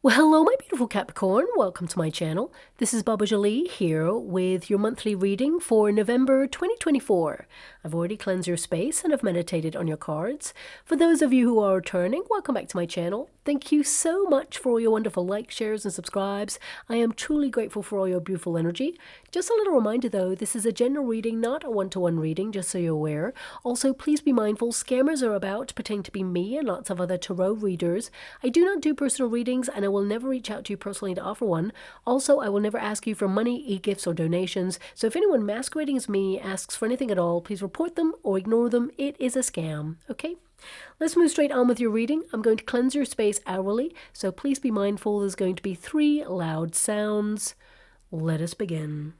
Well, hello, my beautiful Capricorn. Welcome to my channel. This is Baba Jolie here with your monthly reading for November 2024. I've already cleansed your space and have meditated on your cards. For those of you who are returning, welcome back to my channel. Thank you so much for all your wonderful likes, shares, and subscribes. I am truly grateful for all your beautiful energy. Just a little reminder though, this is a general reading, not a one-to-one reading, just so you're aware. Also, please be mindful, scammers are about, pretending to be me and lots of other tarot readers. I do not do personal readings and I will never reach out to you personally to offer one. Also, I will never ask you for money, e-gifts, or donations. So if anyone masquerading as me asks for anything at all, please report them or ignore them. It is a scam, okay? Let's move straight on with your reading. I'm going to cleanse your space hourly, so please be mindful there's going to be 3 loud sounds. Let us begin.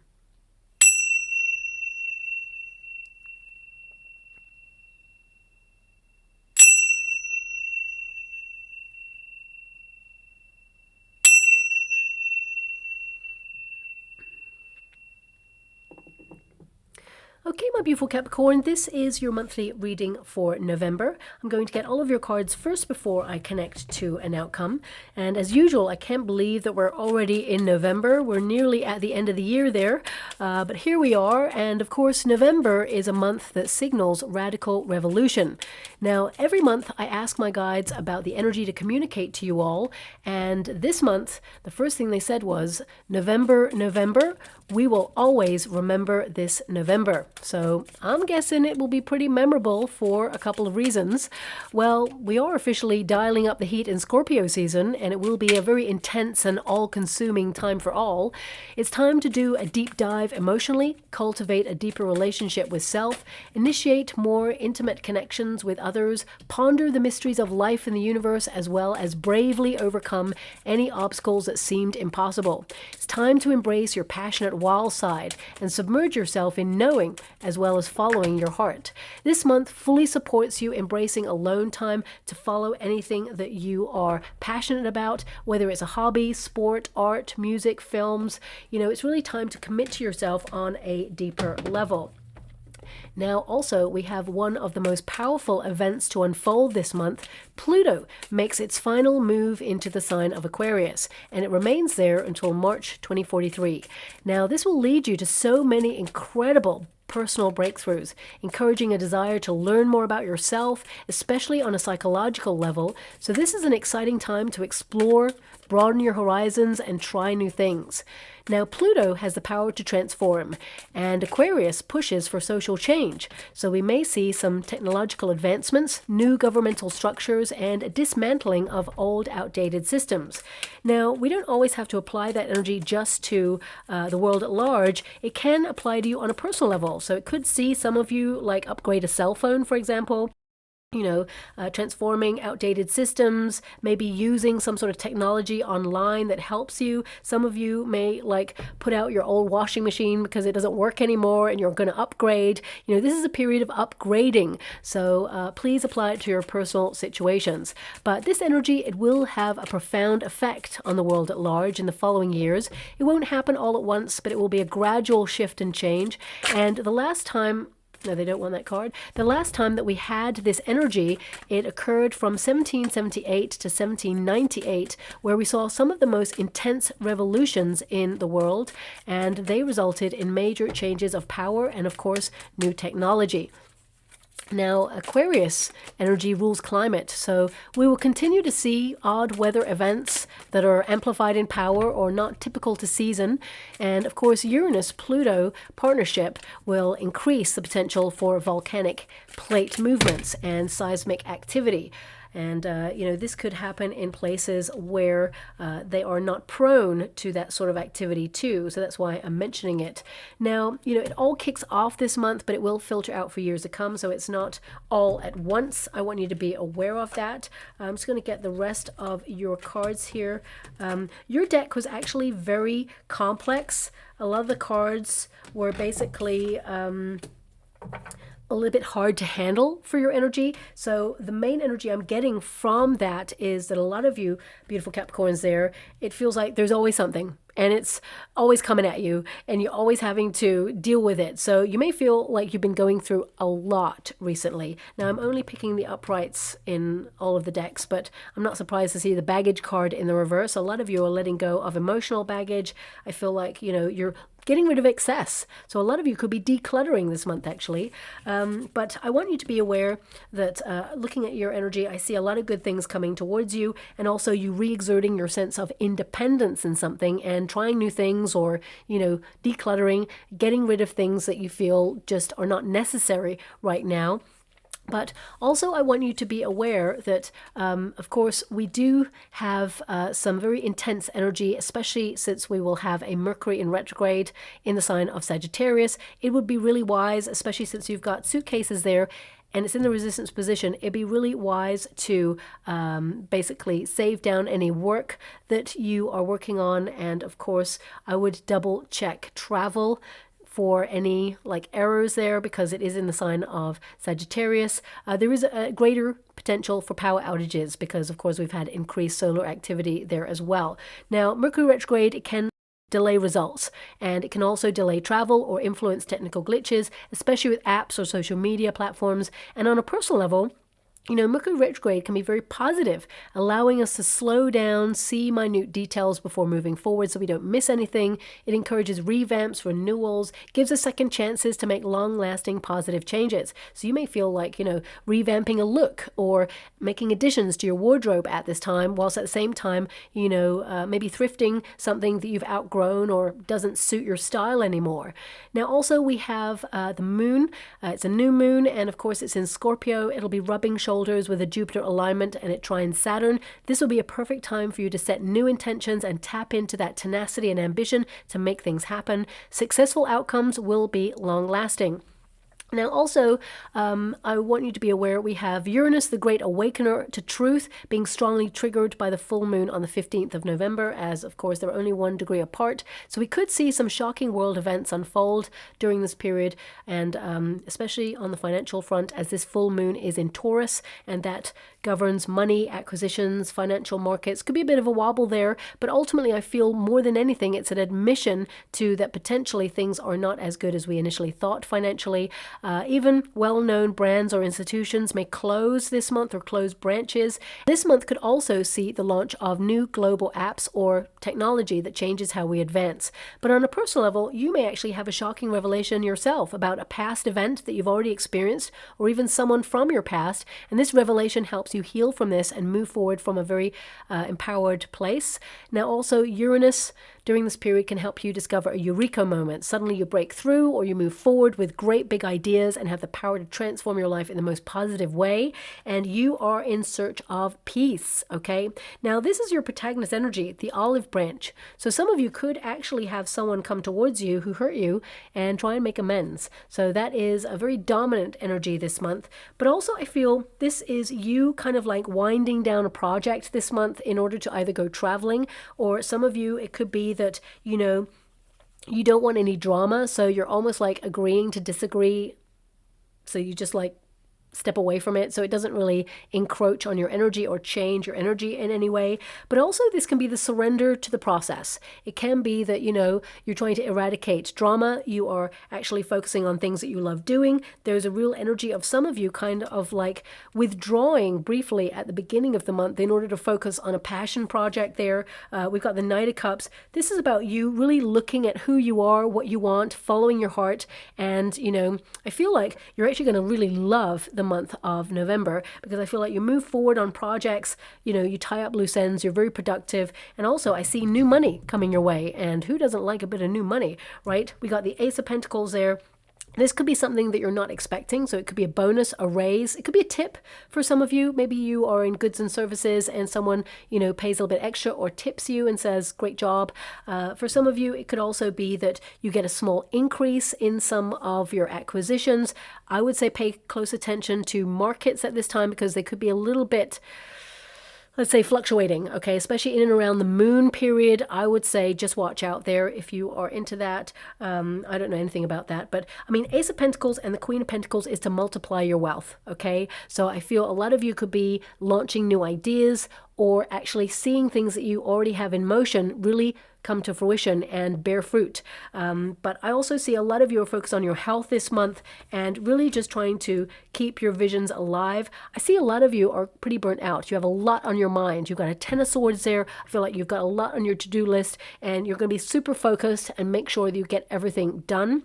Okay, my beautiful Capricorn, this is your monthly reading for November. I'm going to get all of your cards first before I connect to an outcome. And as usual, I can't believe that we're already in November. We're nearly at the end of the year there, but here we are. And of course, November is a month that signals radical revolution. Now, every month I ask my guides about the energy to communicate to you all. And this month, the first thing they said was, November, November, we will always remember this November. So I'm guessing it will be pretty memorable for a couple of reasons. Well, we are officially dialing up the heat in Scorpio season, and it will be a very intense and all-consuming time for all. It's time to do a deep dive emotionally, cultivate a deeper relationship with self, initiate more intimate connections with others, ponder the mysteries of life in the universe, as well as bravely overcome any obstacles that seemed impossible. It's time to embrace your passionate wild side and submerge yourself in knowing as well as following your heart. This month fully supports you embracing alone time to follow anything that you are passionate about, whether it's a hobby, sport, art, music, films. You know, it's really time to commit to yourself on a deeper level. Now, also, we have one of the most powerful events to unfold this month. Pluto makes its final move into the sign of Aquarius, and it remains there until March 2043. Now, this will lead you to so many incredible personal breakthroughs, encouraging a desire to learn more about yourself, especially on a psychological level. So this is an exciting time to explore, broaden your horizons, and try new things. Now, Pluto has the power to transform, and Aquarius pushes for social change. So we may see some technological advancements, new governmental structures, and a dismantling of old, outdated systems. Now, we don't always have to apply that energy just to the world at large. It can apply to you on a personal level. So it could see some of you like upgrade a cell phone, for example. You know, transforming outdated systems, maybe using some sort of technology online that helps you. Some of you may like put out your old washing machine because it doesn't work anymore and you're going to upgrade. You know, this is a period of upgrading. So please apply it to your personal situations. But this energy, it will have a profound effect on the world at large in the following years. It won't happen all at once, but it will be a gradual shift and change. And the last time, no, they don't want that card. The last time that we had this energy, it occurred from 1778 to 1798, where we saw some of the most intense revolutions in the world, and they resulted in major changes of power and, of course, new technology. Now, Aquarius energy rules climate, so we will continue to see odd weather events that are amplified in power or not typical to season. And of course, Uranus-Pluto partnership will increase the potential for volcanic plate movements and seismic activity. And, you know, this could happen in places where they are not prone to that sort of activity too. So that's why I'm mentioning it. Now, you know, it all kicks off this month, but it will filter out for years to come. So it's not all at once. I want you to be aware of that. I'm just going to get the rest of your cards here. Your deck was actually very complex. A lot of the cards were basically a little bit hard to handle for your energy. So the main energy I'm getting from that is that a lot of you beautiful Capricorns there, it feels like there's always something and it's always coming at you and you're always having to deal with it. So you may feel like you've been going through a lot recently. Now I'm only picking the uprights in all of the decks, but I'm not surprised to see the baggage card in the reverse. A lot of you are letting go of emotional baggage. I feel like, you're getting rid of excess. So a lot of you could be decluttering this month, actually. But I want you to be aware that looking at your energy, I see a lot of good things coming towards you, and also you re-exerting your sense of independence in something and trying new things, or, decluttering, getting rid of things that you feel just are not necessary right now. But also I want you to be aware that, of course, we do have some very intense energy, especially since we will have a Mercury in retrograde in the sign of Sagittarius. It would be really wise, especially since you've got suitcases there and it's in the resistance position, it'd be really wise to basically save down any work that you are working on. And of course, I would double check travel for any errors there, because it is in the sign of Sagittarius. There is a greater potential for power outages because, of course, we've had increased solar activity there as well. Now, Mercury retrograde, it can delay results, and it can also delay travel or influence technical glitches, especially with apps or social media platforms. And on a personal level, Mercury retrograde can be very positive, allowing us to slow down, see minute details before moving forward so we don't miss anything. It encourages revamps, renewals, gives us second chances to make long-lasting positive changes. So you may feel like, revamping a look or making additions to your wardrobe at this time, whilst at the same time, maybe thrifting something that you've outgrown or doesn't suit your style anymore. Now, also we have the moon. It's a new moon, and of course it's in Scorpio. It'll be rubbing shoulders with a Jupiter alignment, and it trines Saturn. This will be a perfect time for you to set new intentions and tap into that tenacity and ambition to make things happen. Successful outcomes will be long-lasting. Now, also, I want you to be aware we have Uranus, the great awakener to truth, being strongly triggered by the full moon on the 15th of November, as, of course, they're only 1 degree apart. So we could see some shocking world events unfold during this period, and especially on the financial front, as this full moon is in Taurus, and that governs money, acquisitions, financial markets. Could be a bit of a wobble there, but ultimately I feel more than anything it's an admission to that potentially things are not as good as we initially thought financially. Even well-known brands or institutions may close this month or close branches. This month could also see the launch of new global apps or technology that changes how we advance. But on a personal level, you may actually have a shocking revelation yourself about a past event that you've already experienced, or even someone from your past, and this revelation helps you heal from this and move forward from a very empowered place. Now, also Uranus during this period can help you discover a eureka moment. Suddenly you break through, or you move forward with great big ideas and have the power to transform your life in the most positive way, and you are in search of peace, okay? Now, this is your protagonist energy, the olive branch. So some of you could actually have someone come towards you who hurt you and try and make amends. So that is a very dominant energy this month. But also I feel this is you kind of winding down a project this month in order to either go traveling, or some of you, it could be that, you don't want any drama, so you're almost agreeing to disagree. So you just step away from it so it doesn't really encroach on your energy or change your energy in any way. But also this can be the surrender to the process. It can be that, you're trying to eradicate drama. You are actually focusing on things that you love doing. There's a real energy of some of you kind of withdrawing briefly at the beginning of the month in order to focus on a passion project there. We've got the Knight of Cups. This is about you really looking at who you are, what you want, following your heart. And, I feel like you're actually going to really love the month of November, because I feel like you move forward on projects, you tie up loose ends, you're very productive. And also I see new money coming your way, and who doesn't like a bit of new money, right? We got the Ace of Pentacles there. This could be something that you're not expecting, so it could be a bonus, a raise. It could be a tip for some of you. Maybe you are in goods and services and someone, pays a little bit extra or tips you and says, great job. For some of you, it could also be that you get a small increase in some of your acquisitions. I would say pay close attention to markets at this time, because they could be a little bit let's say, fluctuating, okay, especially in and around the moon period. I would say just watch out there if you are into that. I don't know anything about that, but I mean, Ace of Pentacles and the Queen of Pentacles is to multiply your wealth, okay? So I feel a lot of you could be launching new ideas or actually seeing things that you already have in motion really come to fruition and bear fruit. But I also see a lot of you are focused on your health this month and really just trying to keep your visions alive. I see a lot of you are pretty burnt out. You have a lot on your mind. You've got a Ten of Swords there. I feel like you've got a lot on your to-do list and you're going to be super focused and make sure that you get everything done.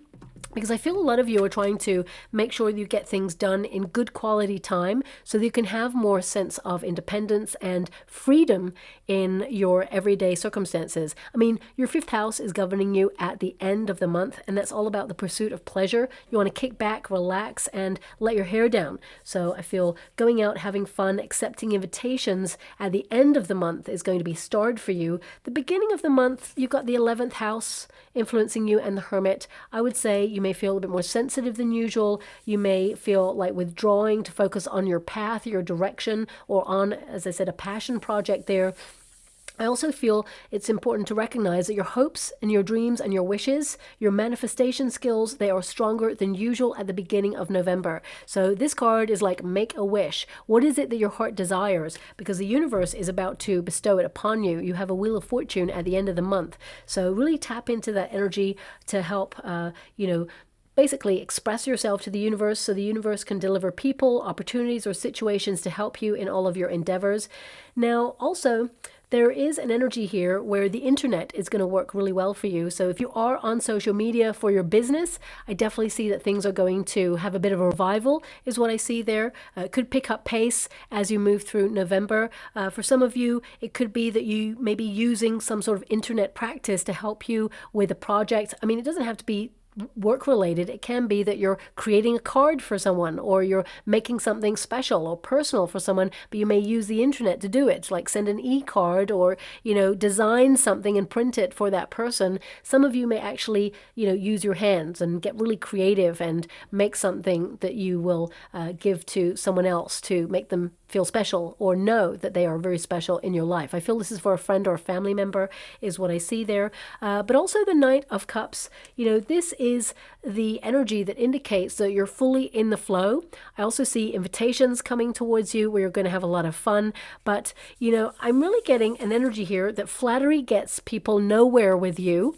Because I feel a lot of you are trying to make sure you get things done in good quality time so that you can have more sense of independence and freedom in your everyday circumstances. I mean, your fifth house is governing you at the end of the month, and that's all about the pursuit of pleasure. You want to kick back, relax, and let your hair down. So I feel going out, having fun, accepting invitations at the end of the month is going to be starred for you. The beginning of the month, you've got the 11th house influencing you and the Hermit. I would say you may feel a bit more sensitive than usual. You may feel like withdrawing to focus on your path, your direction, or on, as I said, a passion project there. I also feel it's important to recognize that your hopes and your dreams and your wishes, your manifestation skills, they are stronger than usual at the beginning of November. So this card is like make a wish. What is it that your heart desires? Because the universe is about to bestow it upon you. You have a Wheel of Fortune at the end of the month. So really tap into that energy to help, basically express yourself to the universe so the universe can deliver people, opportunities, or situations to help you in all of your endeavors. Now, also, there is an energy here where the internet is going to work really well for you. So if you are on social media for your business, I definitely see that things are going to have a bit of a revival, is what I see there. It could pick up pace as you move through November. For some of you, it could be that you may be using some sort of internet practice to help you with a project. I mean, it doesn't have to be work related. It can be that you're creating a card for someone, or you're making something special or personal for someone, but you may use the internet to do it, like send an e-card or, design something and print it for that person. Some of you may actually, use your hands and get really creative and make something that you will give to someone else to make them feel special or know that they are very special in your life. I feel this is for a friend or a family member is what I see there. But also the Knight of Cups, this is the energy that indicates that you're fully in the flow. I also see invitations coming towards you where you're going to have a lot of fun. But, I'm really getting an energy here that flattery gets people nowhere with you.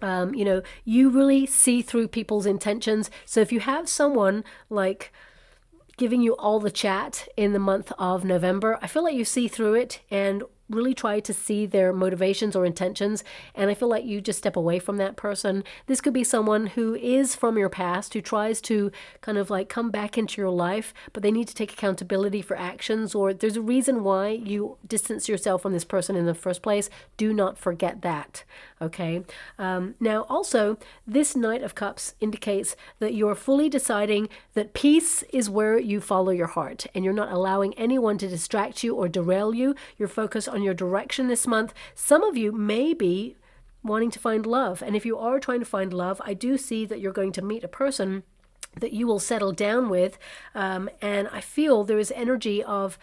You really see through people's intentions. So if you have someone like giving you all the chat in the month of November, I feel like you see through it and really try to see their motivations or intentions, and I feel like you just step away from that person. This could be someone who is from your past, who tries to kind of like come back into your life, but they need to take accountability for actions, or there's a reason why you distance yourself from this person in the first place. Do not forget that, okay? Now also, this Knight of Cups indicates that you're fully deciding that peace is where you follow your heart, and you're not allowing anyone to distract you or derail you. You're focused on your direction this month. Some of you may be wanting to find love, and if you are trying to find love, I do see that you're going to meet a person that you will settle down with, and I feel there is energy of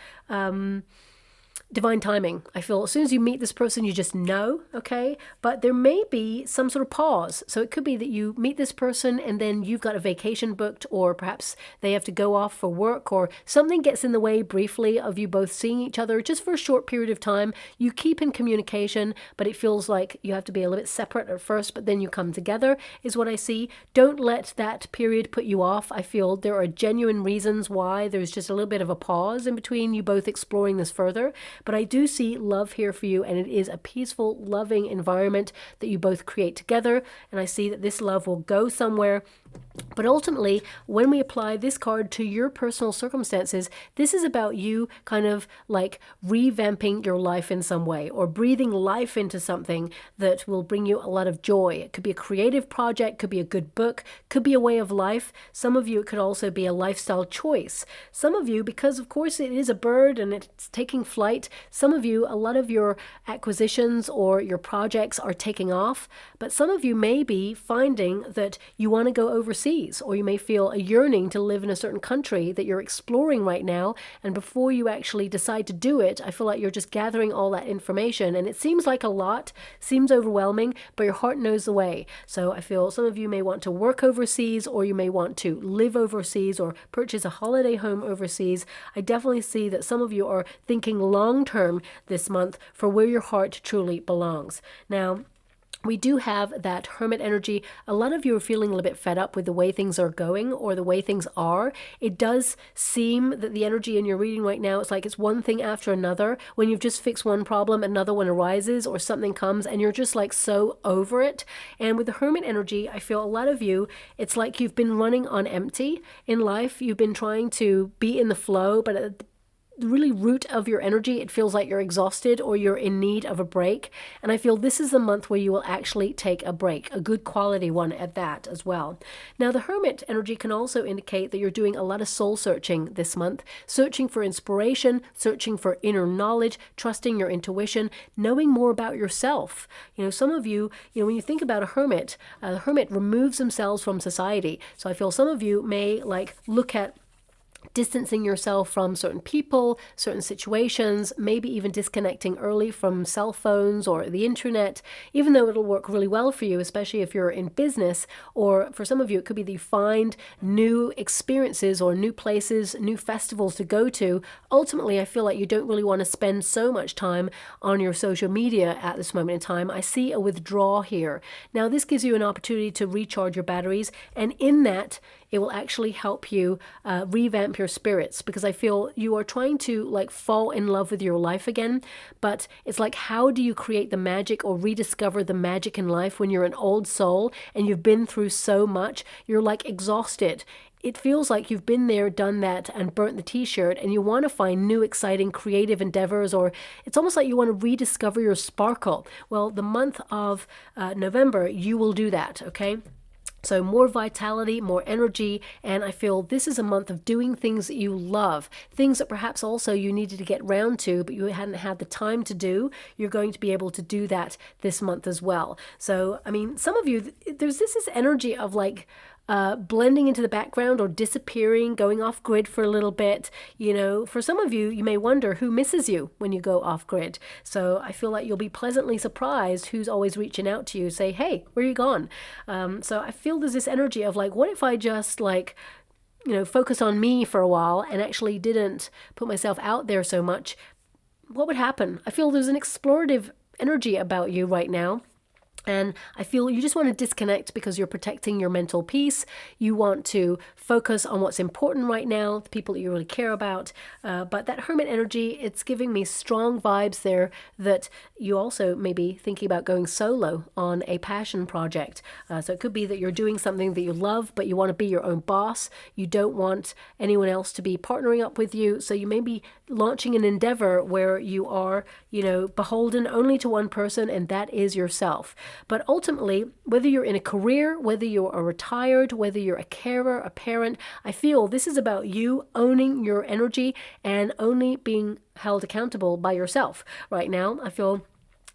divine timing. I feel as soon as you meet this person, you just know, okay? But there may be some sort of pause. So it could be that you meet this person and then you've got a vacation booked, or perhaps they have to go off for work, or something gets in the way briefly of you both seeing each other just for a short period of time. You keep in communication, but it feels like you have to be a little bit separate at first, but then you come together is what I see. Don't let that period put you off. I feel there are genuine reasons why there's just a little bit of a pause in between you both exploring this further. But I do see love here for you, and it is a peaceful, loving environment that you both create together. And I see that this love will go somewhere. But ultimately, when we apply this card to your personal circumstances, this is about you kind of like revamping your life in some way, or breathing life into something that will bring you a lot of joy. It could be a creative project, could be a good book, could be a way of life. Some of you, it could also be a lifestyle choice. Some of you, because of course it is a bird and it's taking flight, some of you, a lot of your acquisitions or your projects are taking off, but some of you may be finding that you want to go overseas. overseas, or you may feel a yearning to live in a certain country that you're exploring right now. And before you actually decide to do it, I feel like you're just gathering all that information. And it seems like a lot, seems overwhelming, but your heart knows the way. So I feel some of you may want to work overseas, or you may want to live overseas or purchase a holiday home overseas. I definitely see that some of you are thinking long term this month for where your heart truly belongs. Now, we do have that Hermit energy. A lot of you are feeling a little bit fed up with the way things are going or the way things are. It does seem that the energy in your reading right now, it's like it's one thing after another. When you've just fixed one problem, another one arises or something comes and you're just like so over it. And with the Hermit energy, I feel a lot of you, it's like you've been running on empty in life. You've been trying to be in the flow, but at the really root of your energy, it feels like you're exhausted or you're in need of a break. And I feel this is the month where you will actually take a break, a good quality one at that as well. Now, the Hermit energy can also indicate that you're doing a lot of soul searching this month, searching for inspiration, searching for inner knowledge, trusting your intuition, knowing more about yourself. You know, some of you, when you think about a hermit, the hermit removes themselves from society. So I feel some of you may look at distancing yourself from certain people, certain situations, maybe even disconnecting early from cell phones or the internet, even though it'll work really well for you, especially if you're in business. Or for some of you, it could be that you find new experiences or new places, new festivals to go to. Ultimately, I feel like you don't really want to spend so much time on your social media at this moment in time. I see a withdrawal here. Now, this gives you an opportunity to recharge your batteries, and in that, it will actually help you revamp your spirits, because I feel you are trying to fall in love with your life again. But it's like, how do you create the magic or rediscover the magic in life when you're an old soul and you've been through so much? You're exhausted. It feels like you've been there, done that, and burnt the t-shirt, and you want to find new, exciting, creative endeavors, or it's almost like you want to rediscover your sparkle. Well, the month of November, you will do that, okay? So more vitality, more energy, and I feel this is a month of doing things that you love, things that perhaps also you needed to get round to, but you hadn't had the time to do. You're going to be able to do that this month as well. So, I mean, some of you, there's this energy of blending into the background or disappearing, going off grid for a little bit. For some of you, you may wonder who misses you when you go off grid. So I feel like you'll be pleasantly surprised who's always reaching out to you, say, hey, where are you gone? So I feel there's this energy of what if I just focus on me for a while and actually didn't put myself out there so much? What would happen? I feel there's an explorative energy about you right now. And I feel you just want to disconnect because you're protecting your mental peace. You want to focus on what's important right now, the people that you really care about. But that Hermit energy, it's giving me strong vibes there that you also may be thinking about going solo on a passion project. So it could be that you're doing something that you love, but you want to be your own boss. You don't want anyone else to be partnering up with you. So you may be launching an endeavor where you are, beholden only to one person, and that is yourself. But ultimately, whether you're in a career, whether you are retired, whether you're a carer, a parent, I feel this is about you owning your energy and only being held accountable by yourself. Right now, I feel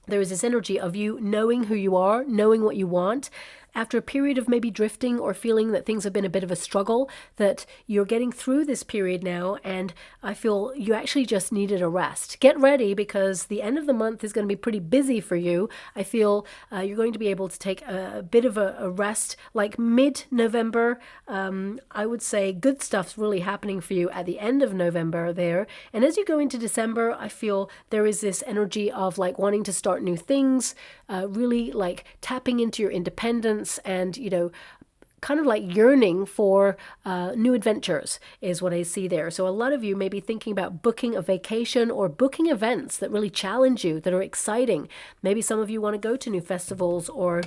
there is this energy of you knowing who you are, knowing what you want. After a period of maybe drifting or feeling that things have been a bit of a struggle, that you're getting through this period now, and I feel you actually just needed a rest. Get ready, because the end of the month is going to be pretty busy for you. I feel you're going to be able to take a bit of a rest, mid-November. I would say good stuff's really happening for you at the end of November there. And as you go into December, I feel there is this energy of wanting to start new things, really tapping into your independence, and kind of yearning for new adventures is what I see there. So a lot of you may be thinking about booking a vacation or booking events that really challenge you, that are exciting. Maybe some of you want to go to new festivals or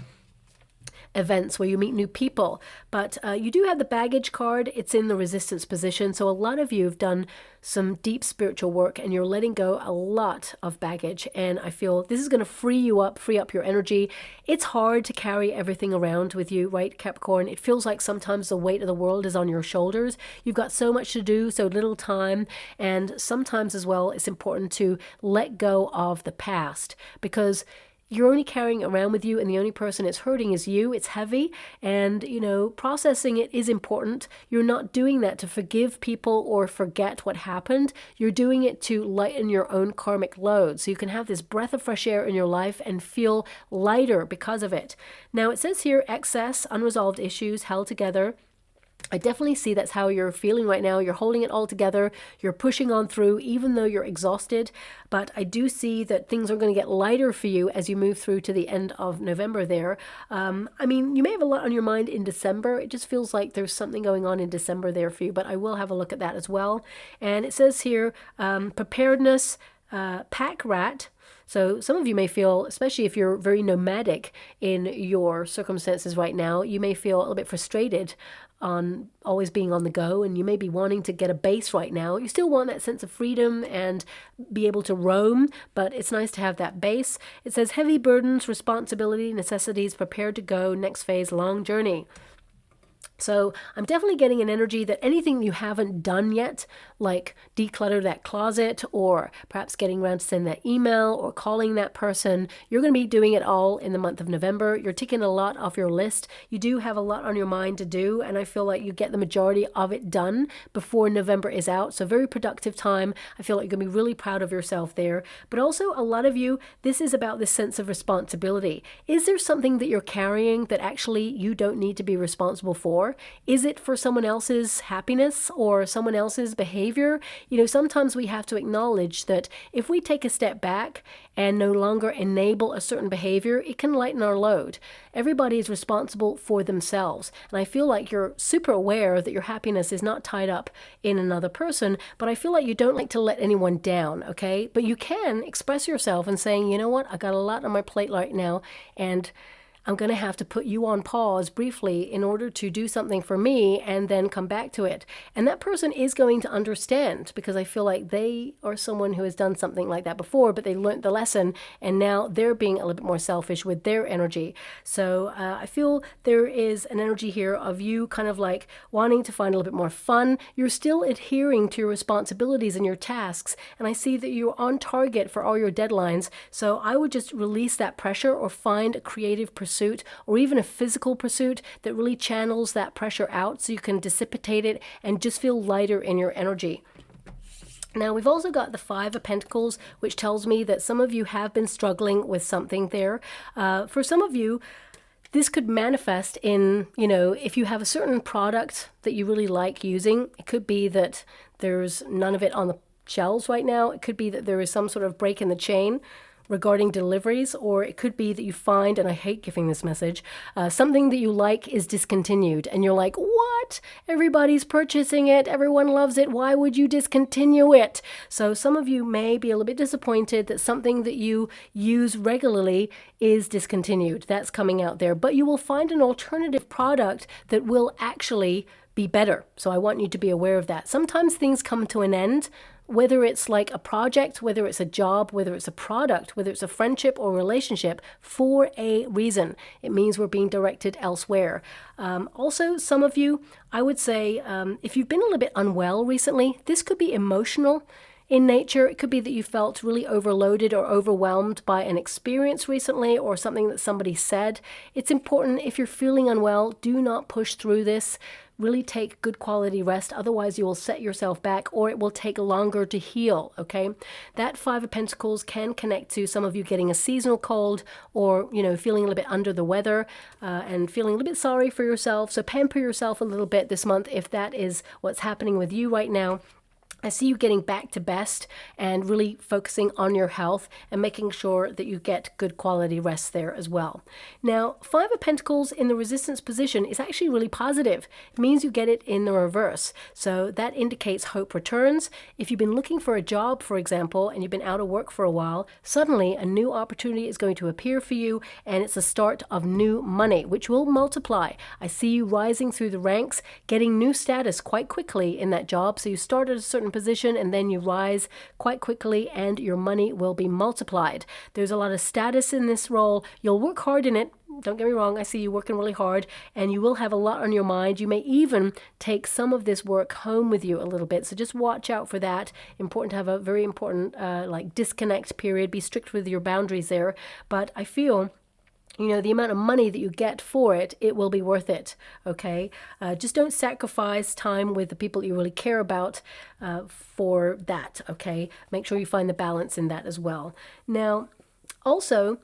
events where you meet new people. But you do have the baggage card. It's in the resistance position. So a lot of you have done some deep spiritual work and you're letting go a lot of baggage. And I feel this is going to free up your energy. It's hard to carry everything around with you, right, Capricorn? It feels like sometimes the weight of the world is on your shoulders. You've got so much to do, so little time. And sometimes as well, it's important to let go of the past, because you're only carrying it around with you, and the only person it's hurting is you. It's heavy, and processing it is important. You're not doing that to forgive people or forget what happened. You're doing it to lighten your own karmic load, so you can have this breath of fresh air in your life and feel lighter because of it. Now it says here, excess, unresolved issues held together. I definitely see that's how you're feeling right now. You're holding it all together. You're pushing on through, even though you're exhausted. But I do see that things are going to get lighter for you as you move through to the end of November there. You may have a lot on your mind in December. It just feels like there's something going on in December there for you, but I will have a look at that as well. And it says here, preparedness, pack rat. So some of you may feel, especially if you're very nomadic in your circumstances right now, you may feel a little bit frustrated on always being on the go, and you may be wanting to get a base right now. You still want that sense of freedom and be able to roam, but it's nice to have that base. It says heavy burdens, responsibility, necessities, prepared to go, next phase, long journey. So I'm definitely getting an energy that anything you haven't done yet, like declutter that closet, or perhaps getting around to send that email or calling that person, you're going to be doing it all in the month of November. You're ticking a lot off your list. You do have a lot on your mind to do, and I feel like you get the majority of it done before November is out. So very productive time. I feel like you're going to be really proud of yourself there. But also a lot of you, this is about this sense of responsibility. Is there something that you're carrying that actually you don't need to be responsible for? Is it for someone else's happiness or someone else's behavior? Sometimes we have to acknowledge that if we take a step back and no longer enable a certain behavior, it can lighten our load. Everybody is responsible for themselves. And I feel like you're super aware that your happiness is not tied up in another person, but I feel like you don't like to let anyone down, okay? But you can express yourself and saying, you know what, I got a lot on my plate right now, and I'm going to have to put you on pause briefly in order to do something for me and then come back to it. And that person is going to understand, because I feel like they are someone who has done something like that before, but they learned the lesson and now they're being a little bit more selfish with their energy. So I feel there is an energy here of you kind of like wanting to find a little bit more fun. You're still adhering to your responsibilities and your tasks. And I see that you're on target for all your deadlines. So I would just release that pressure or find a creative pursuit, or even a physical pursuit that really channels that pressure out so you can dissipate it and just feel lighter in your energy. Now, we've also got the Five of Pentacles, which tells me that some of you have been struggling with something there. For some of you, this could manifest in, if you have a certain product that you really like using, it could be that there's none of it on the shelves right now. It could be that there is some sort of break in the chain regarding deliveries, or it could be that you find, and I hate giving this message, something that you like is discontinued, and you're like, what? Everybody's purchasing it, everyone loves it, why would you discontinue it? So some of you may be a little bit disappointed that something that you use regularly is discontinued. That's coming out there, but you will find an alternative product that will actually be better. So I want you to be aware of that. Sometimes things come to an end, whether it's like a project, whether it's a job, whether it's a product, whether it's a friendship or relationship, for a reason. It means we're being directed elsewhere. Also, some of you, I would say, if you've been a little bit unwell recently, this could be emotional in nature. It could be that you felt really overloaded or overwhelmed by an experience recently or something that somebody said. It's important, if you're feeling unwell, do not push through this. Really take good quality rest. Otherwise, you will set yourself back, or it will take longer to heal, okay? That Five of Pentacles can connect to some of you getting a seasonal cold, or, feeling a little bit under the weather and feeling a little bit sorry for yourself. So pamper yourself a little bit this month if that is what's happening with you right now. I see you getting back to best and really focusing on your health and making sure that you get good quality rest there as well. Now, Five of Pentacles in the resistance position is actually really positive. It means you get it in the reverse. So that indicates hope returns. If you've been looking for a job, for example, and you've been out of work for a while, suddenly a new opportunity is going to appear for you, and it's the start of new money, which will multiply. I see you rising through the ranks, getting new status quite quickly in that job. So you start at a certain position and then you rise quite quickly and your money will be multiplied. There's a lot of status in this role. You'll work hard in it. don't get me wrong, I see you working really hard, and you will have a lot on your mind. You may even take some of this work home with you a little bit. So just watch out for that. Important to have a very important like disconnect period. Be strict with your boundaries there. But I feel, you know, the amount of money that you get for it, it will be worth it, okay? Just don't sacrifice time with the people that you really care about for that, okay? Make sure you find the balance in that as well. Now, also,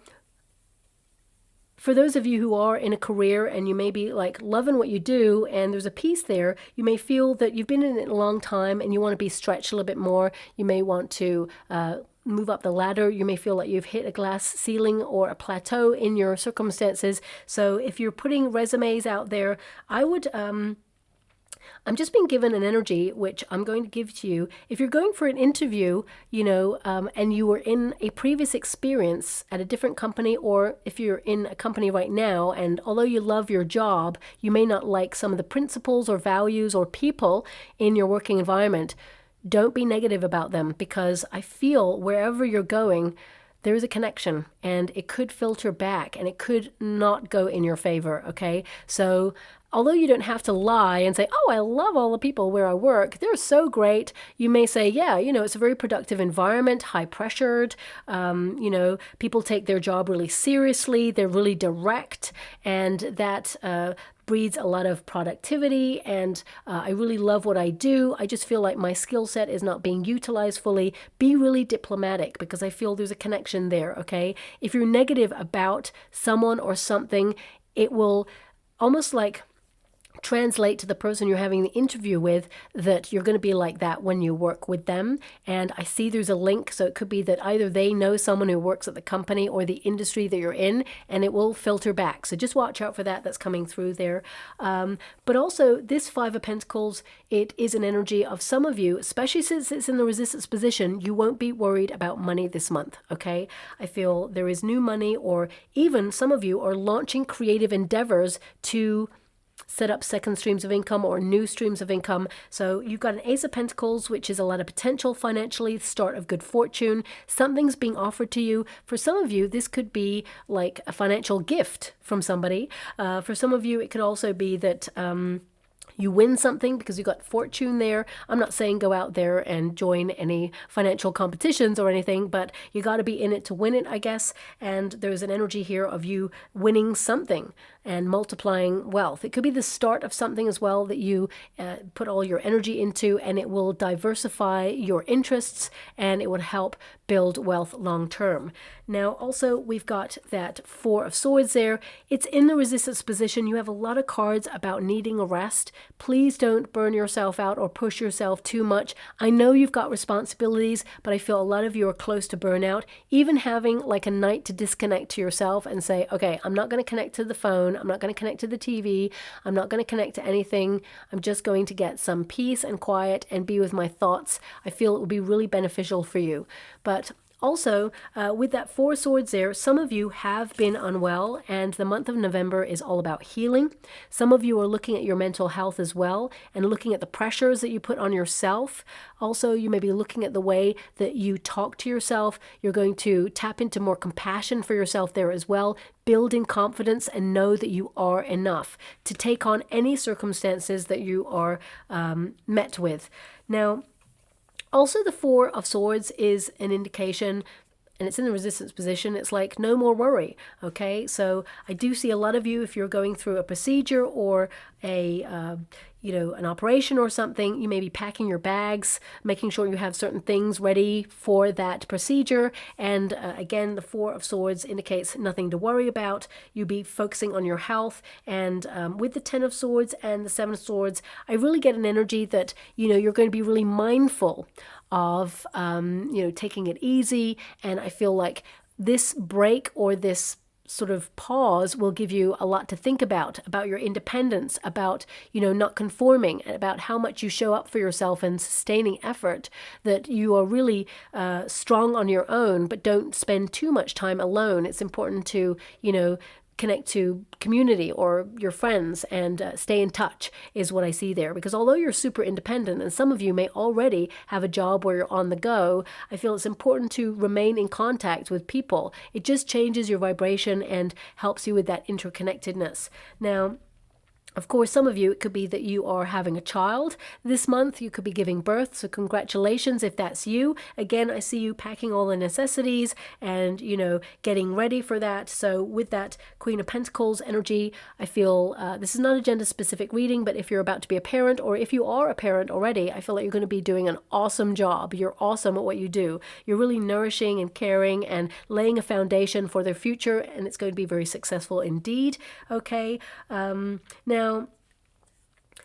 for those of you who are in a career and you may be like loving what you do and there's a piece there, you may feel that you've been in it a long time and you want to be stretched a little bit more. You may want to move up the ladder. You may feel like you've hit a glass ceiling or a plateau in your circumstances. So if you're putting resumes out there, I would... I'm just being given an energy, which I'm going to give to you. If you're going for an interview, you know, and you were in a previous experience at a different company, or if you're in a company right now, and although you love your job, you may not like some of the principles or values or people in your working environment, don't be negative about them, because I feel wherever you're going, there is a connection and it could filter back and it could not go in your favor, okay? So although you don't have to lie and say, oh, I love all the people where I work, they're so great, you may say, yeah, you know, it's a very productive environment, high pressured, you know, people take their job really seriously, they're really direct, and that breeds a lot of productivity, and I really love what I do. I just feel like my skill set is not being utilized fully. Be really diplomatic, because I feel there's a connection there, okay? If you're negative about someone or something, it will almost like translate to the person you're having the interview with that you're going to be like that when you work with them. And I see there's a link, so it could be that either they know someone who works at the company or the industry that you're in, and it will filter back. So just watch out for that. That's coming through there. But also this Five of Pentacles, it is an energy of some of you, especially since it's in the resistance position, you won't be worried about money this month, okay? I feel there is new money, or even some of you are launching creative endeavors to set up second streams of income or new streams of income. So you've got an Ace of Pentacles, which is a lot of potential financially, the start of good fortune. Something's being offered to you. For some of you, this could be like a financial gift from somebody. For some of you, it could also be that you win something because you got fortune there. I'm not saying go out there and join any financial competitions or anything, but you got to be in it to win it, I guess. And there's an energy here of you winning something and multiplying wealth. It could be the start of something as well that you put all your energy into, and it will diversify your interests and it would help build wealth long term. Now, also, we've got that Four of Swords there. It's in the resistance position. You have a lot of cards about needing a rest. Please don't burn yourself out or push yourself too much. I know you've got responsibilities, but I feel a lot of you are close to burnout. Even having like a night to disconnect to yourself and say, okay, I'm not going to connect to the phone. I'm not going to connect to the TV. I'm not going to connect to anything. I'm just going to get some peace and quiet and be with my thoughts. I feel it will be really beneficial for you. But also, with that Four of Swords there, some of you have been unwell, and the month of November is all about healing. Some of you are looking at your mental health as well and looking at the pressures that you put on yourself. Also, you may be looking at the way that you talk to yourself. You're going to tap into more compassion for yourself there as well. Build in confidence and know that you are enough to take on any circumstances that you are met with. Now, also, the Four of Swords is an indication, and it's in the resistance position. It's like no more worry, okay? So I do see a lot of you, if you're going through a procedure or a an operation or something, you may be packing your bags, making sure you have certain things ready for that procedure. And again, the Four of Swords indicates nothing to worry about. You be focusing on your health. And with the Ten of Swords and the Seven of Swords, I really get an energy that, you're going to be really mindful of, taking it easy. And I feel like this break or this sort of pause will give you a lot to think about your independence, about, not conforming, about how much you show up for yourself and sustaining effort, that you are really strong on your own, but don't spend too much time alone. It's important to, connect to community or your friends and stay in touch is what I see there. Because although you're super independent, and some of you may already have a job where you're on the go, I feel it's important to remain in contact with people. It just changes your vibration and helps you with that interconnectedness. Now, of course, some of you, it could be that you are having a child this month. You could be giving birth. So congratulations if that's you. Again, I see you packing all the necessities and, getting ready for that. So with that Queen of Pentacles energy, I feel this is not a gender specific reading, but if you're about to be a parent or if you are a parent already, I feel like you're going to be doing an awesome job. You're awesome at what you do. You're really nourishing and caring and laying a foundation for their future, and it's going to be very successful indeed. Okay. Now,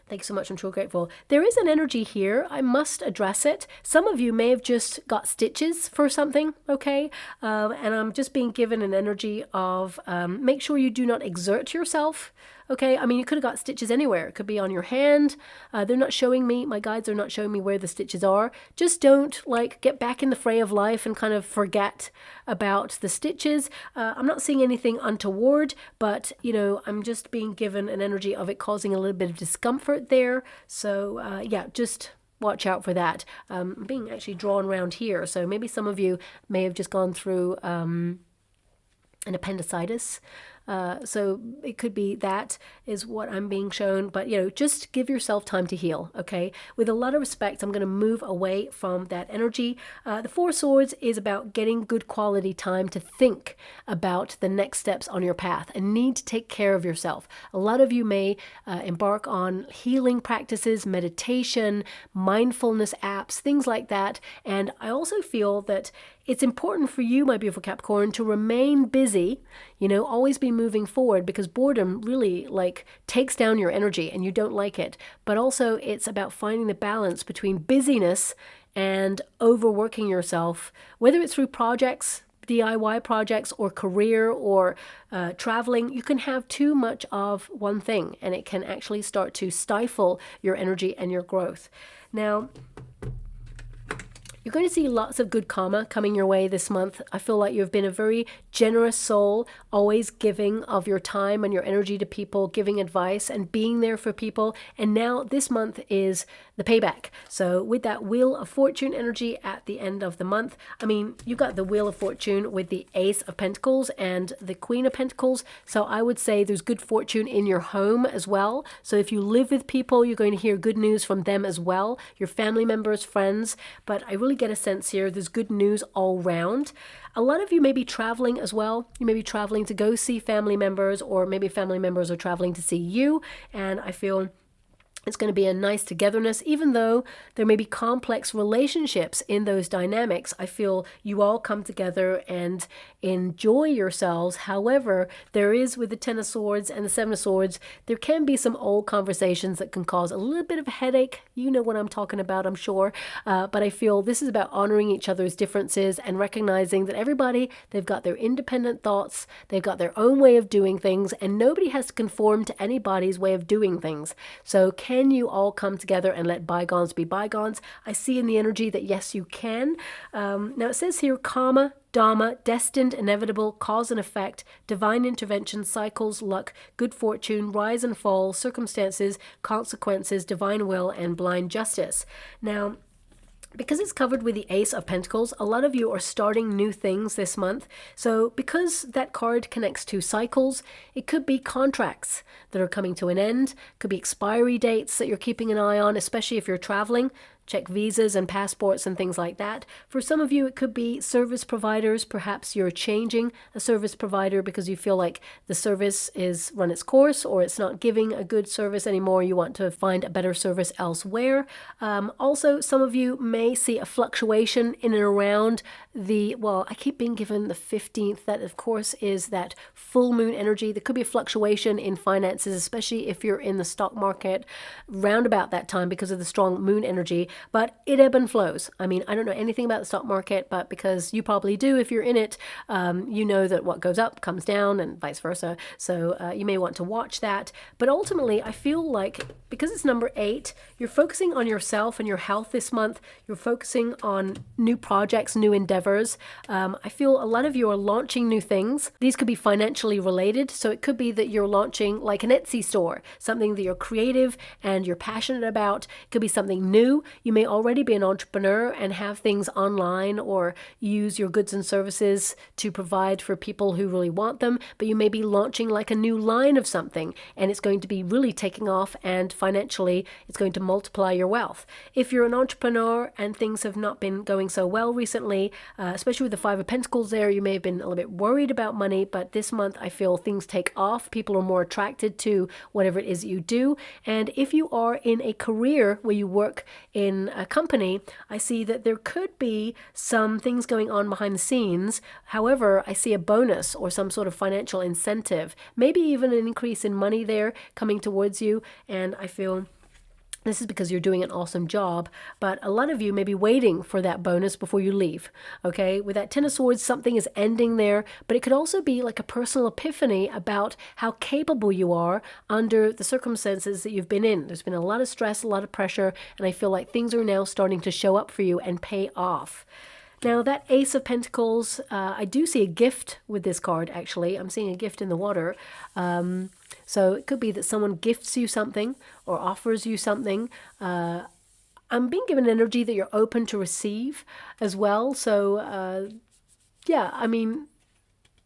thank you so much. I'm so grateful. There is an energy here. I must address it. Some of you may have just got stitches for something, okay? And I'm just being given an energy of make sure you do not exert yourself, okay? I mean, you could have got stitches anywhere. It could be on your hand. They're not showing me, my guides are not showing me where the stitches are. Just don't get back in the fray of life and kind of forget about the stitches. I'm not seeing anything untoward, but I'm just being given an energy of it causing a little bit of discomfort there. So yeah, just watch out for that. I'm being actually drawn around here. So maybe some of you may have just gone through an appendicitis. So it could be that is what I'm being shown, but just give yourself time to heal. Okay. With a lot of respect, I'm going to move away from that energy. The Four of Swords is about getting good quality time to think about the next steps on your path and need to take care of yourself. A lot of you may embark on healing practices, meditation, mindfulness apps, things like that. And I also feel that it's important for you, my beautiful Capricorn, to remain busy, always be moving forward, because boredom really takes down your energy and you don't like it. But also it's about finding the balance between busyness and overworking yourself, whether it's through projects, DIY projects, or career, or traveling. You can have too much of one thing and it can actually start to stifle your energy and your growth. Now, you're going to see lots of good karma coming your way this month. I feel like you've been a very generous soul, always giving of your time and your energy to people, giving advice and being there for people. And now this month is the payback. So with that Wheel of Fortune energy at the end of the month, I mean, you got the Wheel of Fortune with the Ace of Pentacles and the Queen of Pentacles. So I would say there's good fortune in your home as well. So if you live with people, you're going to hear good news from them as well, your family members, friends. But I really get a sense here there's good news all round. A lot of you may be traveling as well. You may be traveling to go see family members, or maybe family members are traveling to see you. And I feel it's going to be a nice togetherness, even though there may be complex relationships in those dynamics. I feel you all come together and enjoy yourselves. However, there is, with the Ten of Swords and the Seven of Swords, there can be some old conversations that can cause a little bit of a headache. You know what I'm talking about, I'm sure. But I feel this is about honoring each other's differences and recognizing that everybody, they've got their independent thoughts, they've got their own way of doing things, and nobody has to conform to anybody's way of doing things. So can you all come together and let bygones be bygones? I see in the energy that yes, you can. Now it says here, karma, dharma, destined, inevitable, cause and effect, divine intervention, cycles, luck, good fortune, rise and fall, circumstances, consequences, divine will, and blind justice. Now, because it's covered with the Ace of Pentacles, a lot of you are starting new things this month. So because that card connects to cycles, it could be contracts that are coming to an end, could be expiry dates that you're keeping an eye on, especially if you're traveling. Check visas and passports and things like that. For some of you, it could be service providers. Perhaps you're changing a service provider because you feel like the service is run its course, or it's not giving a good service anymore. You want to find a better service elsewhere. Also, some of you may see a fluctuation in and around I keep being given the 15th. That, of course, is that full moon energy. There could be a fluctuation in finances, especially if you're in the stock market round about that time because of the strong moon energy. But it ebb and flows. I mean, I don't know anything about the stock market, but because you probably do if you're in it, you know that what goes up comes down and vice versa. So you may want to watch that. But ultimately, I feel like because it's number 8, you're focusing on yourself and your health this month. You're focusing on new projects, new endeavors. I feel a lot of you are launching new things. These could be financially related. So it could be that you're launching like an Etsy store, something that you're creative and you're passionate about. It could be something new. You may already be an entrepreneur and have things online or use your goods and services to provide for people who really want them. But you may be launching like a new line of something, and it's going to be really taking off, and financially it's going to multiply your wealth. If you're an entrepreneur and things have not been going so well recently, especially with the 5 of Pentacles there, you may have been a little bit worried about money, but this month I feel things take off. People are more attracted to whatever it is that you do. And if you are in a career where you work in a company, I see that there could be some things going on behind the scenes. However, I see a bonus or some sort of financial incentive, maybe even an increase in money there coming towards you. And I feel this is because you're doing an awesome job, but a lot of you may be waiting for that bonus before you leave, okay? With that 10 of Swords, something is ending there, but it could also be like a personal epiphany about how capable you are under the circumstances that you've been in. There's been a lot of stress, a lot of pressure, and I feel like things are now starting to show up for you and pay off. Now, that Ace of Pentacles, I do see a gift with this card, actually. I'm seeing a gift in the water. So it could be that someone gifts you something or offers you something. I'm being given energy that you're open to receive as well. So, yeah, I mean,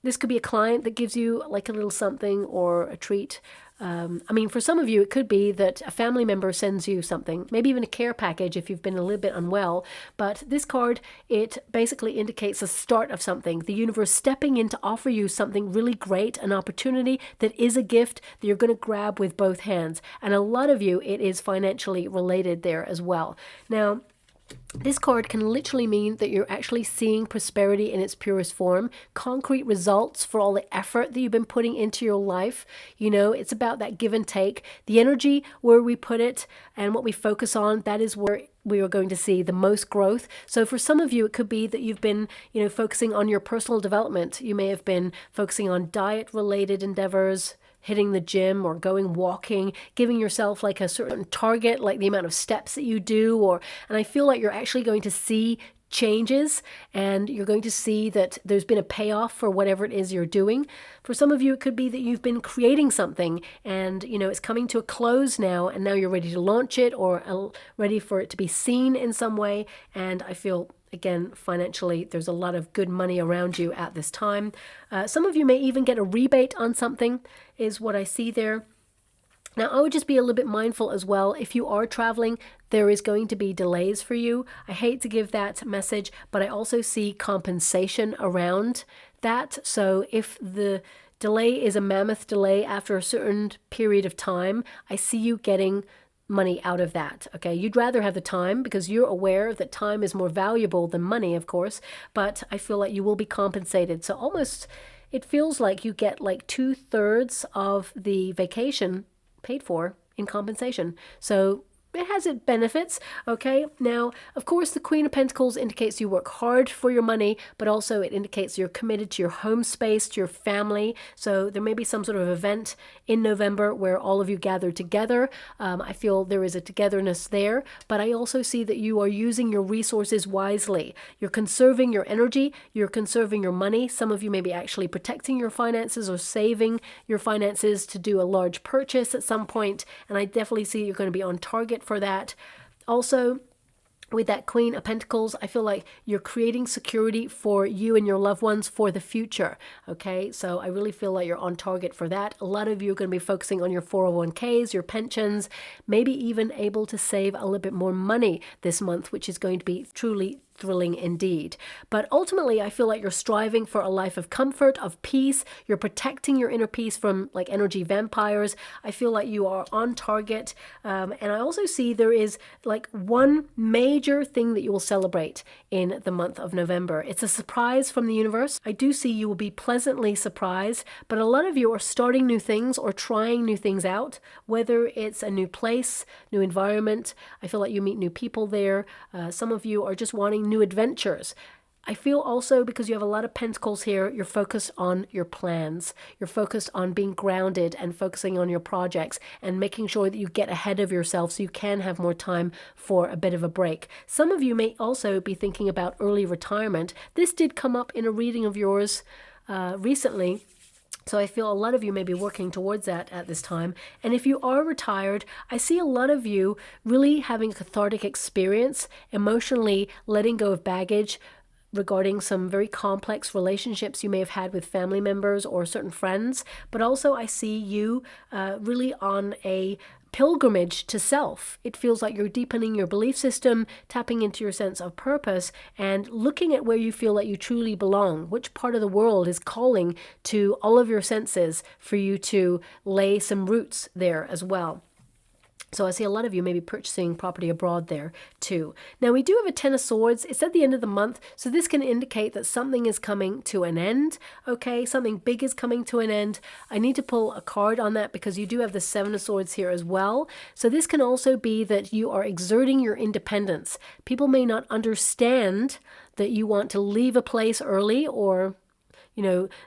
this could be a client that gives you like a little something or a treat. I mean, for some of you, it could be that a family member sends you something, maybe even a care package if you've been a little bit unwell. But this card, it basically indicates the start of something, the universe stepping in to offer you something really great, an opportunity that is a gift that you're going to grab with both hands. And a lot of you, it is financially related there as well. Now, this card can literally mean that you're actually seeing prosperity in its purest form, concrete results for all the effort that you've been putting into your life. You know, it's about that give and take. The energy, where we put it and what we focus on, that is where we are going to see the most growth. So for some of you, it could be that you've been, you know, focusing on your personal development. You may have been focusing on diet-related endeavors, hitting the gym or going walking, giving yourself like a certain target, like the amount of steps that you do, and I feel like you're actually going to see changes and you're going to see that there's been a payoff for whatever it is you're doing. For some of you, it could be that you've been creating something and, you know, it's coming to a close now, and now you're ready to launch it or ready for it to be seen in some way. And I feel, again, financially, there's a lot of good money around you at this time. Some of you may even get a rebate on something, is what I see there. Now, I would just be a little bit mindful as well. If you are traveling, there is going to be delays for you. I hate to give that message, but I also see compensation around that. So if the delay is a mammoth delay after a certain period of time, I see you getting money out of that. Okay, you'd rather have the time because you're aware that time is more valuable than money, of course, but I feel like you will be compensated. So almost it feels like you get like 2/3 of the vacation paid for in compensation. So it has its benefits, okay? Now, of course, the Queen of Pentacles indicates you work hard for your money, but also it indicates you're committed to your home space, to your family. So there may be some sort of event in November where all of you gather together. I feel there is a togetherness there, but I also see that you are using your resources wisely. You're conserving your energy, you're conserving your money. Some of you may be actually protecting your finances or saving your finances to do a large purchase at some point, and I definitely see you're going to be on target for that. Also, with that Queen of Pentacles, I feel like you're creating security for you and your loved ones for the future. Okay, so I really feel like you're on target for that. A lot of you are going to be focusing on your 401ks, your pensions, maybe even able to save a little bit more money this month, which is going to be truly thrilling indeed. But ultimately, I feel like you're striving for a life of comfort, of peace. You're protecting your inner peace from like energy vampires. I feel like you are on target. And I also see there is like one major thing that you will celebrate in the month of November. It's a surprise from the universe. I do see you will be pleasantly surprised, but a lot of you are starting new things or trying new things out, whether it's a new place, new environment. I feel like you meet new people there. Some of you are just wanting new adventures. I feel also, because you have a lot of pentacles here, you're focused on your plans. You're focused on being grounded and focusing on your projects and making sure that you get ahead of yourself so you can have more time for a bit of a break. Some of you may also be thinking about early retirement. This did come up in a reading of yours recently. So I feel a lot of you may be working towards that at this time. And if you are retired, I see a lot of you really having a cathartic experience, emotionally letting go of baggage regarding some very complex relationships you may have had with family members or certain friends. But also I see you really on a pilgrimage to self. It feels like you're deepening your belief system, tapping into your sense of purpose, and looking at where you feel like you truly belong. Which part of the world is calling to all of your senses for you to lay some roots there as well. So I see a lot of you maybe purchasing property abroad there too. Now we do have a Ten of Swords. It's at the end of the month, so this can indicate that something is coming to an end. Okay, something big is coming to an end. I need to pull a card on that because you do have the Seven of Swords here as well. So this can also be that you are exerting your independence. People may not understand that you want to leave a place early, or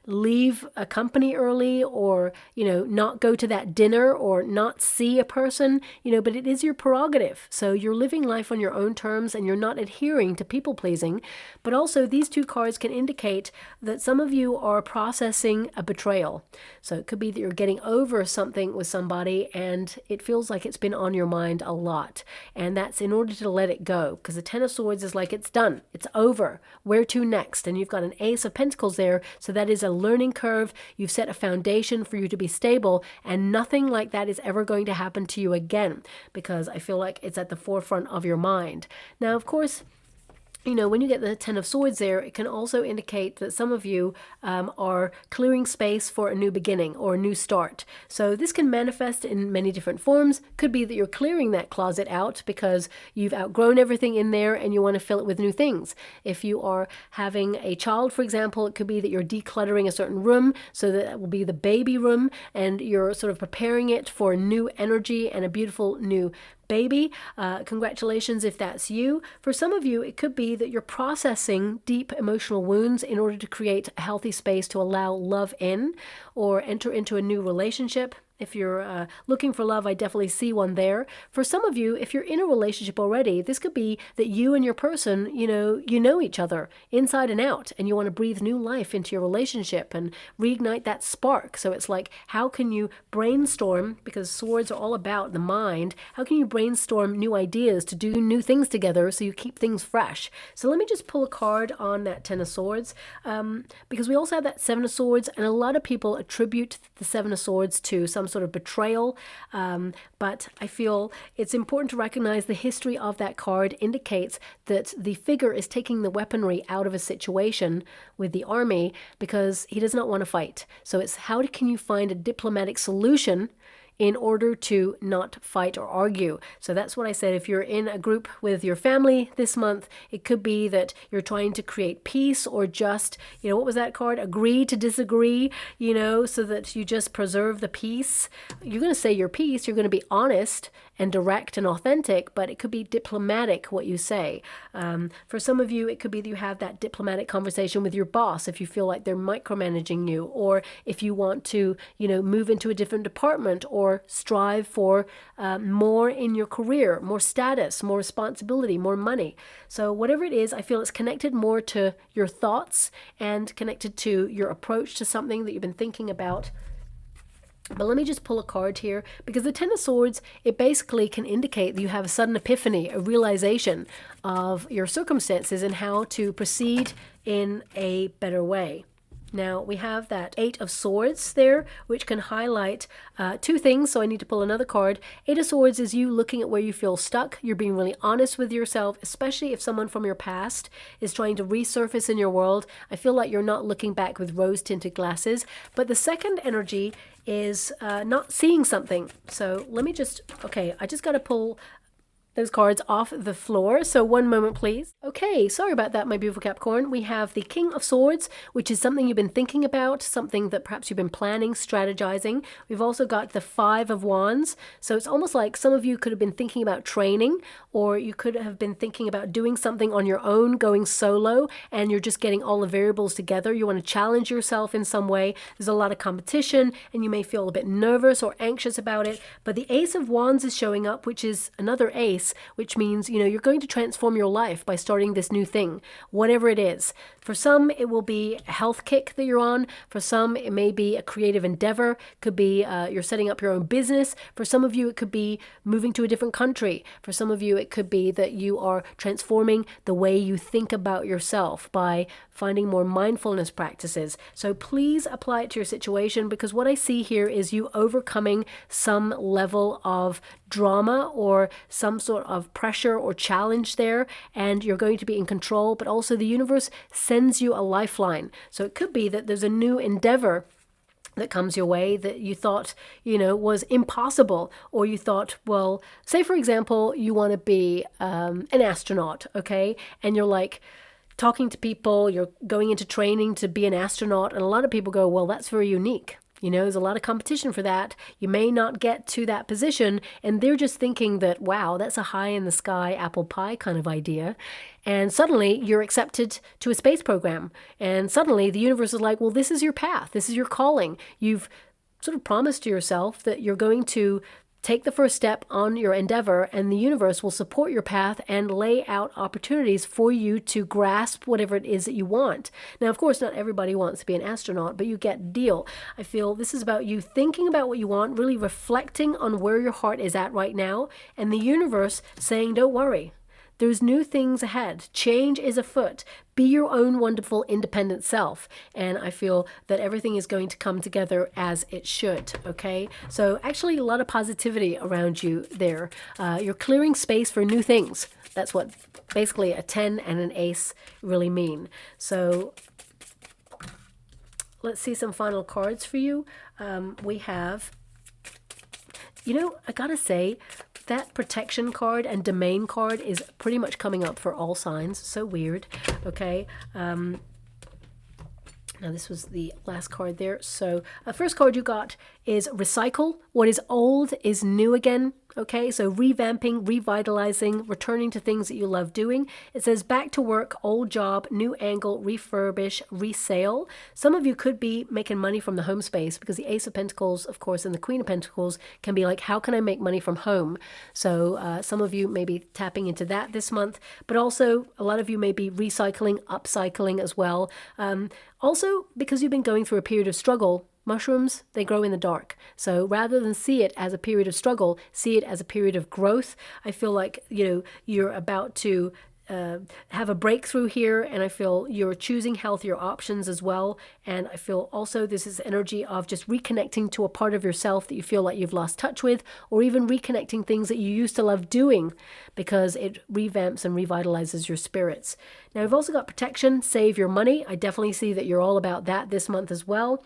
leave a company early, or, not go to that dinner or not see a person, but it is your prerogative. So you're living life on your own terms and you're not adhering to people pleasing. But also these two cards can indicate that some of you are processing a betrayal. So it could be that you're getting over something with somebody and it feels like it's been on your mind a lot. And that's in order to let it go, because the Ten of Swords is like, it's done, it's over, where to next? And you've got an Ace of Pentacles there. So that is a learning curve. You've set a foundation for you to be stable, and nothing like that is ever going to happen to you again, because I feel like it's at the forefront of your mind. Now, of course, when you get the Ten of Swords there, it can also indicate that some of you are clearing space for a new beginning or a new start. So this can manifest in many different forms. Could be that you're clearing that closet out because you've outgrown everything in there and you want to fill it with new things. If you are having a child, for example, it could be that you're decluttering a certain room, so that will be the baby room, and you're sort of preparing it for new energy and a beautiful new baby. Congratulations if that's you. For some of you, it could be that you're processing deep emotional wounds in order to create a healthy space to allow love in, or enter into a new relationship. If you're looking for love, I definitely see one there. For some of you, if you're in a relationship already, this could be that you and your person, you know each other inside and out, and you want to breathe new life into your relationship and reignite that spark. So it's like, how can you brainstorm, because swords are all about the mind, how can you brainstorm new ideas to do new things together so you keep things fresh? So let me just pull a card on that Ten of Swords, because we also have that Seven of Swords, and a lot of people attribute the Seven of Swords to some sort of betrayal, but I feel it's important to recognize the history of that card indicates that the figure is taking the weaponry out of a situation with the army because he does not want to fight. So it's, how can you find a diplomatic solution in order to not fight or argue? So that's what I said. If you're in a group with your family this month, it could be that you're trying to create peace, or just, what was that card? Agree to disagree, so that you just preserve the peace. You're going to say your piece. You're going to be honest and direct and authentic, but it could be diplomatic what you say. For some of you, it could be that you have that diplomatic conversation with your boss if you feel like they're micromanaging you, or if you want to, move into a different department, or strive for more in your career, more status, more responsibility, more money. So whatever it is, I feel it's connected more to your thoughts and connected to your approach to something that you've been thinking about. But let me just pull a card here, because the Ten of Swords, it basically can indicate that you have a sudden epiphany, a realization of your circumstances and how to proceed in a better way. Now we have that Eight of Swords there, which can highlight two things. So I need to pull another card. Eight of Swords is you looking at where you feel stuck. You're being really honest with yourself, especially if someone from your past is trying to resurface in your world. I feel like you're not looking back with rose-tinted glasses. But the second energy is not seeing something. So let me just, I just got to pull those cards off the floor. So one moment, please. Okay, sorry about that, my beautiful Capricorn. We have the King of Swords, which is something you've been thinking about, something that perhaps you've been planning, strategizing. We've also got the Five of Wands. So it's almost like some of you could have been thinking about training, or you could have been thinking about doing something on your own, going solo, and you're just getting all the variables together. You want to challenge yourself in some way. There's a lot of competition, and you may feel a bit nervous or anxious about it. But the Ace of Wands is showing up, which is another ace, which means, you know, you're going to transform your life by starting this new thing, whatever it is. For some, it will be a health kick that you're on. For some, it may be a creative endeavor. Could be you're setting up your own business. For some of you, it could be moving to a different country. For some of you, it could be that you are transforming the way you think about yourself by finding more mindfulness practices. So please apply it to your situation, because what I see here is you overcoming some level of drama or some sort of pressure or challenge there, and you're going to be in control. But also the universe sends you a lifeline. So it could be that there's a new endeavor that comes your way that you thought, you know, was impossible, or you thought, well, say for example, you want to be an astronaut, okay? And you're like talking to people, you're going into training to be an astronaut, and a lot of people go, well, that's very unique. You know, there's a lot of competition for that. You may not get to that position, and they're just thinking that, wow, that's a high in the sky apple pie kind of idea. And suddenly you're accepted to a space program. And suddenly the universe is like, well, this is your path. This is your calling. You've sort of promised to yourself that you're going to take the first step on your endeavor, and the universe will support your path and lay out opportunities for you to grasp whatever it is that you want. Now, of course, not everybody wants to be an astronaut, but you get the deal. I feel this is about you thinking about what you want, really reflecting on where your heart is at right now, and the universe saying, don't worry. There's new things ahead. Change is afoot. Be your own wonderful independent self. And I feel that everything is going to come together as it should. Okay. So actually a lot of positivity around you there. You're clearing space for new things. That's what basically a 10 and an ace really mean. So let's see some final cards for you. We have, you know, I gotta say, that protection card and domain card is pretty much coming up for all signs. So weird. Okay. Now this was the last card there. So the first card you got is recycle. What is old is new again. Okay, so revamping, revitalizing, returning to things that you love doing. It says back to work, old job, new angle, refurbish, resale. Some of you could be making money from the home space, because the Ace of Pentacles, of course, and the Queen of Pentacles can be like, how can I make money from home? So some of you may be tapping into that this month, but also a lot of you may be recycling, upcycling as well. Also, because you've been going through a period of struggle, mushrooms, they grow in the dark. So rather than see it as a period of struggle, see it as a period of growth. I feel like, you know, you're about to have a breakthrough here, and I feel you're choosing healthier options as well. And I feel also this is energy of just reconnecting to a part of yourself that you feel like you've lost touch with, or even reconnecting things that you used to love doing, because it revamps and revitalizes your spirits. Now, we've also got protection, save your money. I definitely see that you're all about that this month as well.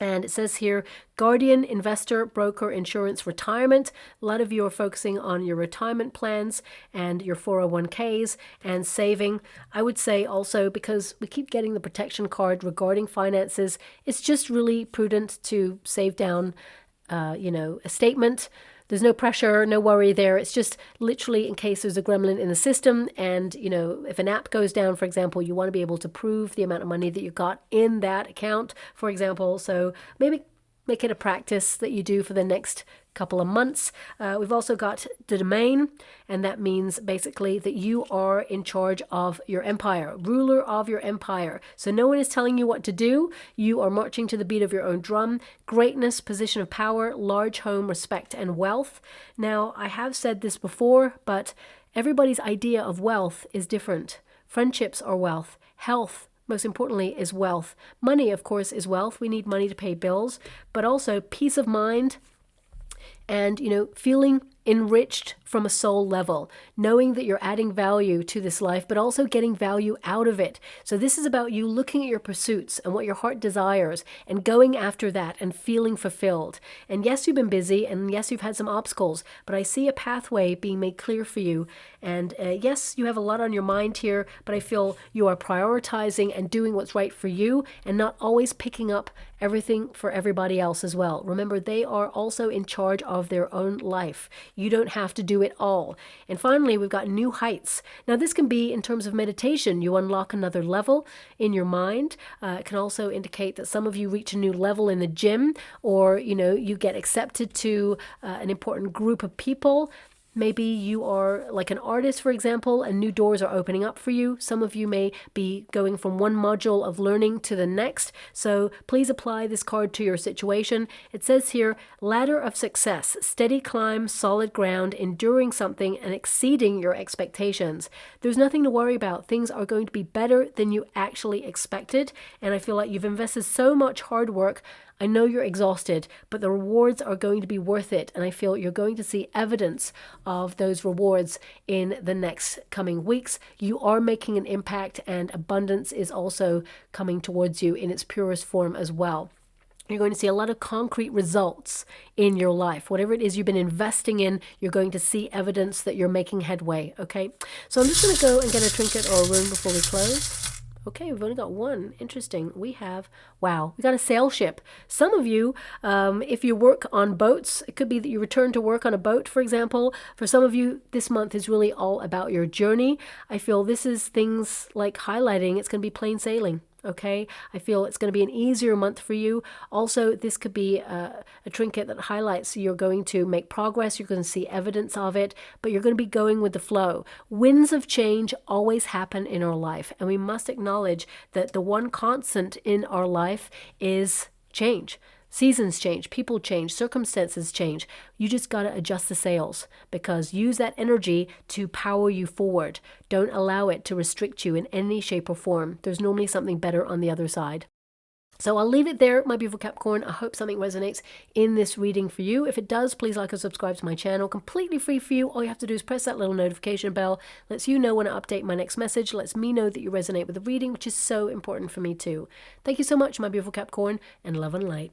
And it says here, guardian, investor, broker, insurance, retirement. A lot of you are focusing on your retirement plans and your 401ks and saving. I would say also, because we keep getting the protection card regarding finances, it's just really prudent to save down, a statement. There's no pressure, no worry there. It's just literally in case there's a gremlin in the system, and, you know, if an app goes down, for example, you want to be able to prove the amount of money that you got in that account, for example. So maybe make it a practice that you do for the next couple of months. We've also got the domain, and that means basically that you are in charge of your empire, ruler of your empire. So no one is telling you what to do. You are marching to the beat of your own drum. Greatness, position of power, large home, respect, and wealth. Now, I have said this before, but everybody's idea of wealth is different. Friendships are wealth. Health, most importantly, is wealth. Money, of course, is wealth. We need money to pay bills, but also peace of mind and, you know, feeling enriched from a soul level, knowing that you're adding value to this life, but also getting value out of it. So this is about you looking at your pursuits and what your heart desires and going after that and feeling fulfilled. And yes, you've been busy, and yes, you've had some obstacles, but I see a pathway being made clear for you. And yes, you have a lot on your mind here, but I feel you are prioritizing and doing what's right for you and not always picking up everything for everybody else as well. Remember, they are also in charge of their own life. You don't have to do it all. And finally, we've got new heights. Now, this can be in terms of meditation. You unlock another level in your mind. It can also indicate that some of you reach a new level in the gym, or, you get accepted to an important group of people. Maybe you are like an artist, for example, and new doors are opening up for you. Some of you may be going from one module of learning to the next. So please apply this card to your situation. It says here, ladder of success, steady climb, solid ground, enduring something and exceeding your expectations. There's nothing to worry about. Things are going to be better than you actually expected. And I feel like you've invested so much hard work. I know you're exhausted, but the rewards are going to be worth it. And I feel you're going to see evidence of those rewards in the next coming weeks. You are making an impact, and abundance is also coming towards you in its purest form as well. You're going to see a lot of concrete results in your life. Whatever it is you've been investing in, you're going to see evidence that you're making headway, okay? So I'm just going to go and get a trinket or a rune before we close. Okay, we've only got one. Interesting. We got a sail ship. Some of you, if you work on boats, it could be that you return to work on a boat, for example. For some of you, this month is really all about your journey. I feel this is things like highlighting. It's going to be plain sailing. Okay, I feel it's going to be an easier month for you. Also, this could be a trinket that highlights you're going to make progress. You're going to see evidence of it, but you're going to be going with the flow. Winds of change always happen in our life, and we must acknowledge that the one constant in our life is change. Seasons change, people change, circumstances change. You just got to adjust the sails, because use that energy to power you forward. Don't allow it to restrict you in any shape or form. There's normally something better on the other side. So I'll leave it there, my beautiful Capricorn. I hope something resonates in this reading for you. If it does, please like and subscribe to my channel. Completely free for you. All you have to do is press that little notification bell. Lets you know when I update my next message. Lets me know that you resonate with the reading, which is so important for me too. Thank you so much, my beautiful Capricorn, and love and light.